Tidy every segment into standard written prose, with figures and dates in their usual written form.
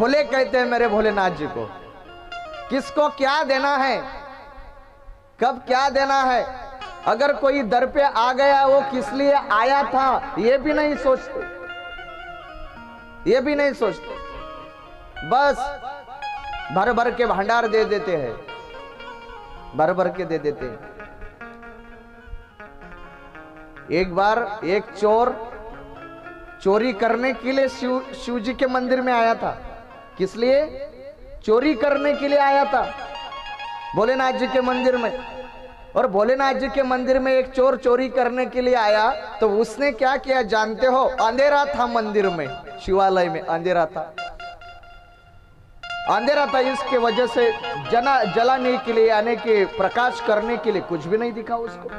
भोले कहते हैं मेरे भोलेनाथ जी को। किसको क्या देना है, कब क्या देना है, अगर कोई दर पे आ गया वो किस लिए आया था ये भी नहीं सोचते, ये भी नहीं सोचते, बस भर भर के भंडार दे देते हैं, भर भर के दे देते हैं। एक बार एक चोर चोरी करने के लिए शिव जी के मंदिर में आया था। किस लिए? चोरी करने के लिए आया था भोलेनाथ जी के मंदिर में। और भोलेनाथ जी के मंदिर में एक चोर चोरी करने के लिए आया तो उसने क्या किया जानते हो? अंधेरा था मंदिर में, शिवालय में अंधेरा था, अंधेरा था, इसके वजह से जलाने के लिए यानी कि प्रकाश करने के लिए कुछ भी नहीं दिखा उसको।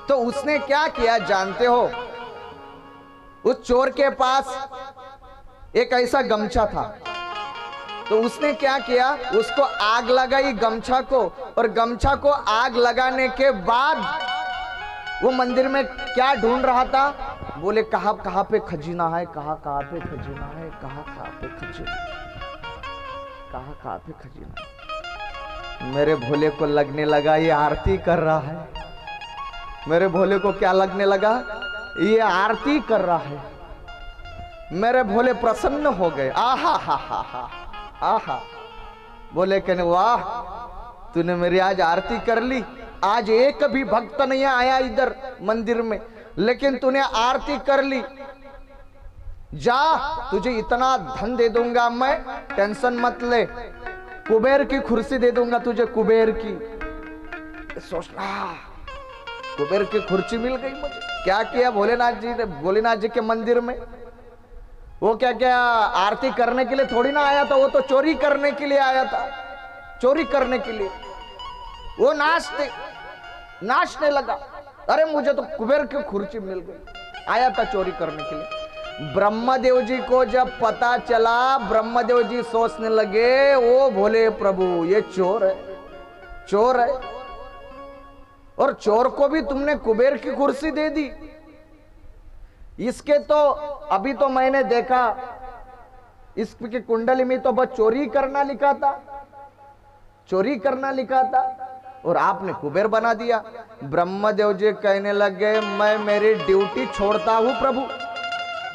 तो उसने क्या किया जानते हो? उस चोर के पास एक ऐसा गमछा था, तो उसने क्या किया, उसको आग लगाई गमछा को, और गमछा को आग लगाने के बाद वो मंदिर में क्या ढूंढ रहा था? बोले कहां कहां पे खजीना है, कहां कहां पे खजीना है, कहां कहां पे खजीना, कहां कहां पे खजीना। मेरे भोले को लगने लगा ये आरती कर रहा है। मेरे भोले को क्या लगने लगा? ये आरती कर रहा है। मेरे भोले प्रसन्न हो गए। आहा हा हा हा आहा, बोले कहने वाह, तूने मेरी आज आरती कर ली। आज एक भी भक्त नहीं आया इधर मंदिर में, लेकिन तूने आरती कर ली। जा, तुझे इतना धन दे दूंगा मैं, टेंशन मत ले, कुबेर की कुर्सी दे दूंगा तुझे, कुबेर की। सोचना, कुबेर की कुर्सी मिल गई मुझे। क्या किया भोलेनाथ जी ने? भोलेनाथ जी के मंदिर में वो क्या क्या आरती करने के लिए थोड़ी ना आया था, वो तो चोरी करने के लिए आया था। चोरी करने के लिए वो नाचने लगा। अरे मुझे तो कुबेर की कुर्सी मिल गई, आया था चोरी करने के लिए। ब्रह्मदेव जी को जब पता चला, ब्रह्मदेव जी सोचने लगे ओ भोले प्रभु ये चोर है, चोर है, और चोर को भी तुमने कुबेर की कुर्सी दे दी। इसके तो अभी तो मैंने देखा इसकी कुंडली में तो बस चोरी करना लिखा था, चोरी करना लिखा था, और आपने कुबेर बना दिया। ब्रह्मदेव जी कहने लगे मैं मेरी ड्यूटी छोड़ता हूं प्रभु,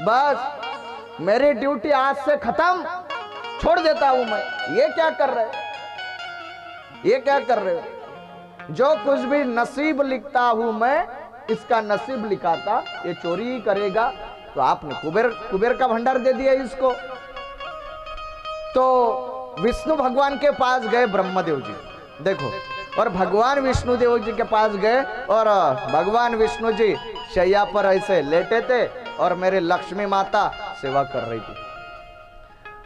बस मेरी ड्यूटी आज से खत्म, छोड़ देता हूं मैं। ये क्या कर रहे, ये क्या कर रहे हो? जो कुछ भी नसीब लिखता हूं मैं, इसका नसीब लिखा था, ये चोरी ही करेगा। तो आपने कुबेर का भंडार दे दिया इसको। तो विष्णु भगवान के पास गए ब्रह्मदेव जी, देखो, और भगवान विष्णु देव जी के पास गए, और भगवान विष्णु जी शैया पर ऐसे लेटे थे और मेरे लक्ष्मी माता सेवा कर रही थी।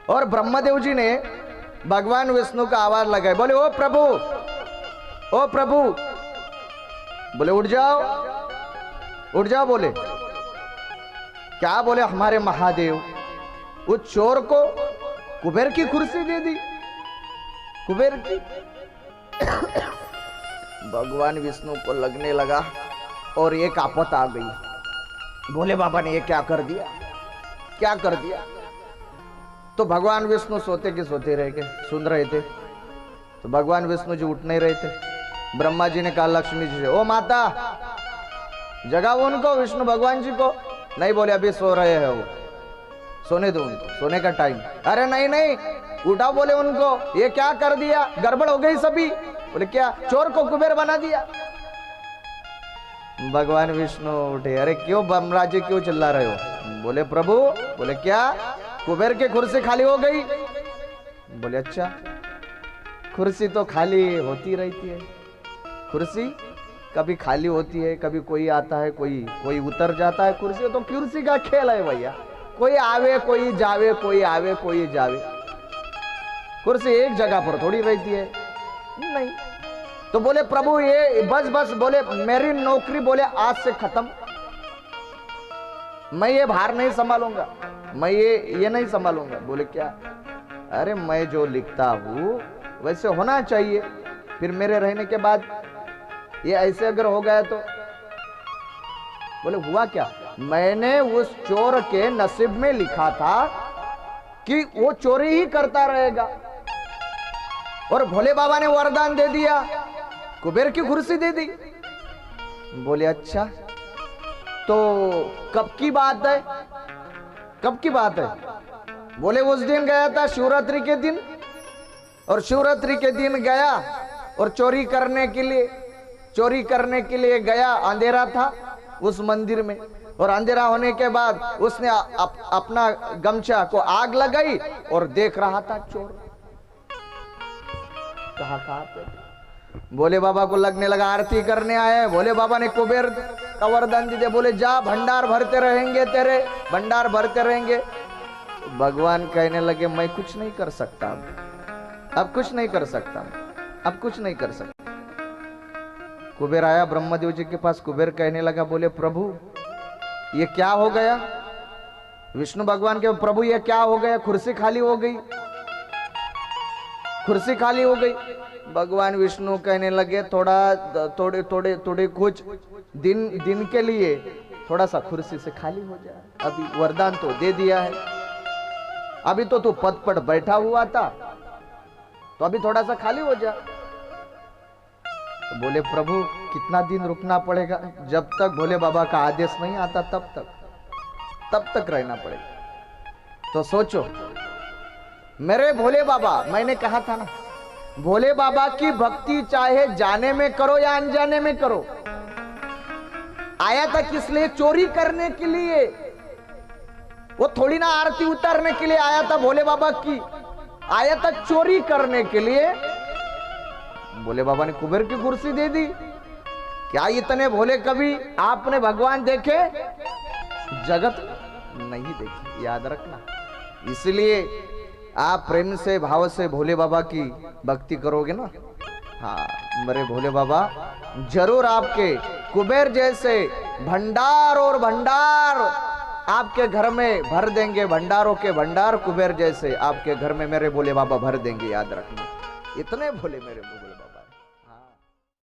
और ब्रह्मदेव जी ने भगवान विष्णु का आवाज लगाई, बोले ओ प्रभु, ओ प्रभु, बोले उठ जाओ, उठ जाओ। बोले क्या? बोले हमारे महादेव उस चोर को कुबेर की कुर्सी दे दी, कुबेर की। भगवान विष्णु को लगने लगा और एक आफत आ गई। भोले बाबा ने ये क्या कर दिया, क्या कर दिया? तो भगवान विष्णु सोते के सोते रह गए, सुन रहे थे। तो भगवान विष्णु जी उठ नहीं रहे थे। ब्रह्मा जी ने कहा लक्ष्मी जी से, ओ माता जगाओ उनको, विष्णु भगवान जी को। नहीं, बोले अभी सो रहे हैं वो, सोने दो उनको, सोने का टाइम। अरे नहीं नहीं, उठाओ, बोले उनको, ये क्या कर दिया, गड़बड़ हो गई सभी। बोले क्या? चोर को कुबेर बना दिया। भगवान विष्णु उठे, अरे क्यों ब्रह्मराज जी क्यों चिल्ला रहे हो? बोले प्रभु, बोले क्या? कुबेर की कुर्सी खाली हो गई। बोले अच्छा, कुर्सी तो खाली होती रहती है, कुर्सी कभी खाली होती है, कभी कोई आता है, कोई उतर जाता है। कुर्सी तो कुर्सी का खेल है भैया, कोई आवे कोई जावे, कोई आवे कोई जावे, कुर्सी एक जगह पर थोड़ी रहती है। नहीं। तो बोले प्रभु ये बस बोले मेरी नौकरी बोले आज से खत्म, मैं ये भार नहीं संभालूंगा, मैं ये नहीं संभालूंगा। बोले क्या? अरे मैं जो लिखता हूं वैसे होना चाहिए, फिर मेरे रहने के बाद ये ऐसे अगर हो गया तो। बोले हुआ क्या? मैंने उस चोर के नसीब में लिखा था कि वो चोरी ही करता रहेगा। और भोले बाबा ने वरदान दे दिया, कुबेर की कुर्सी दे दी। बोले अच्छा, तो कब की बात है? कब की बात है? बोले उस दिन गया था शिवरात्रि के दिन, और शिवरात्रि के दिन गया और चोरी करने के लिए गया। अंधेरा था उस मंदिर में, और अंधेरा होने के बाद उसने अपना गमछा को आग लगाई और देख रहा था चोर कहाँ पे। भोले बाबा को लगने लगा आरती करने आए। भोले बाबा ने कुबेर का वरदान दे दिया, बोले जा भंडार भरते रहेंगे, तेरे भंडार भरते रहेंगे। भगवान कहने लगे मैं कुछ नहीं कर सकता, अब कुछ नहीं कर सकता, अब कुछ नहीं कर सकता। कुबेर आया ब्रह्मदेव जी के पास। कुबेर कहने लगा, बोले प्रभु ये क्या हो गया? विष्णु भगवान के प्रभु ये क्या हो गया? कुर्सी खाली हो गई, कुर्सी खाली हो गई। भगवान विष्णु कहने लगे थोड़े कुछ दिन के लिए थोड़ा सा कुर्सी से खाली हो जाए, अभी वरदान तो दे दिया है, अभी तो तू पद पर बैठा हुआ था, तो अभी थोड़ा सा खाली हो जा। तो बोले प्रभु कितना दिन रुकना पड़ेगा? जब तक भोले बाबा का आदेश नहीं आता तब तक रहना पड़ेगा। तो सोचो मेरे भोले बाबा, मैंने कहा था ना, भोले बाबा की भक्ति चाहे जाने में करो या अनजाने में करो। आया था किस लिए? चोरी करने के लिए। वो थोड़ी ना आरती उतारने के लिए आया था भोले बाबा की, आया था चोरी करने के लिए। भोले बाबा ने कुबेर की कुर्सी दे दी। क्या इतने भोले कभी आपने भगवान देखे? जगत नहीं देखी, याद रखना। इसलिए आप प्रेम से भाव से भोले बाबा की भक्ति करोगे ना, हाँ मेरे भोले बाबा जरूर आपके कुबेर जैसे भंडार और भंडार आपके घर में भर देंगे। भंडारों के भंडार कुबेर जैसे आपके घर में मेरे भोले बाबा भर देंगे, याद रखना। इतने भोले मेरे भोले।